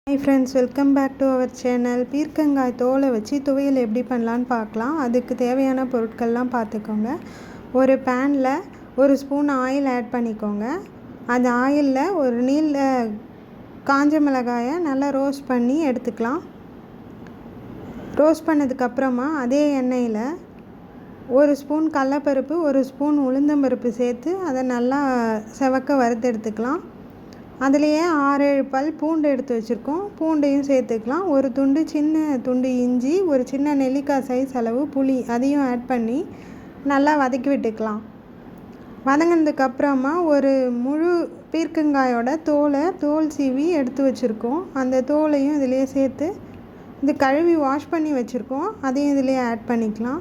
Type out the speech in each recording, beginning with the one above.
Hi friends, welcome back to our channel. பீர்க்கங்காய் தோலை வச்சு துவையல் எப்படி பண்ணலான்னு பார்க்கலாம். அதுக்கு தேவையான பொருட்கள்லாம் பார்த்துக்கோங்க. ஒரு பேனில் ஒரு ஸ்பூன் ஆயில் ஆட் பண்ணிக்கோங்க. அந்த ஆயிலில் ஒரு நீல காஞ்ச மிளகாயை நல்லா ரோஸ்ட் பண்ணி எடுத்துக்கலாம். ரோஸ்ட் பண்ணதுக்கப்புறமா அதே எண்ணெயில் ஒரு ஸ்பூன் கடலைப்பருப்பு ஒரு ஸ்பூன் உளுந்தம்பருப்பு சேர்த்து அதை நல்லா செவக்க வறுத்து எடுத்துக்கலாம். அதுலேயே 6-7 பல் பூண்டு எடுத்து வச்சுருக்கோம். பூண்டையும் சேர்த்துக்கலாம். ஒரு சின்ன துண்டு இஞ்சி, ஒரு சின்ன நெல்லிக்காய் சைஸ் அளவு புளி அதையும் ஆட் பண்ணி நல்லா வதக்கி விட்டுக்கலாம். வதங்கினதுக்கப்புறமா ஒரு முழு பீர்க்கங்காயோட தோல் சீவி எடுத்து வச்சுருக்கோம். அந்த தோலையும் இதிலே சேர்த்து இது கழுவி வாஷ் பண்ணி வச்சுருக்கோம். அதையும் இதிலே ஆட் பண்ணிக்கலாம்.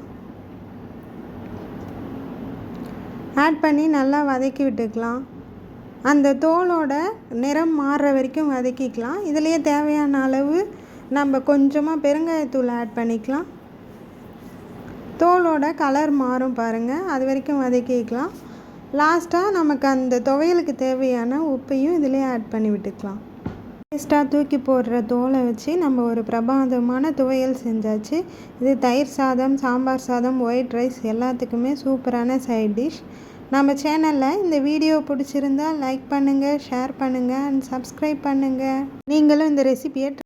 ஆட் பண்ணி நல்லா வதக்கி விட்டுக்கலாம். அந்த தோலோட நிறம் மாறுற வரைக்கும் வதக்கிக்கலாம். இதுலேயே தேவையான அளவு நம்ம கொஞ்சமாக பெருங்காயத்தூள் ஆட் பண்ணிக்கலாம். தோலோட கலர் மாறும் பாருங்கள், அது வரைக்கும் வதக்கிக்கலாம். லாஸ்ட்டாக நமக்கு அந்த துவையலுக்கு தேவையான உப்பையும் இதிலே ஆட் பண்ணி விட்டுக்கலாம். வேஸ்ட்டாக தூக்கி போடுற தோலை வச்சு நம்ம ஒரு பிரமாதமான துவையல் செஞ்சாச்சு. இது தயிர் சாதம், சாம்பார் சாதம், ஒயிட் ரைஸ் எல்லாத்துக்குமே சூப்பரான சைட் டிஷ். நம்ம சேனலில் இந்த வீடியோ பிடிச்சிருந்தால் லைக் பண்ணுங்கள், ஷேர் பண்ணுங்கள் அண்ட் சப்ஸ்கிரைப் பண்ணுங்கள். நீங்களும் இந்த ரெசிபியை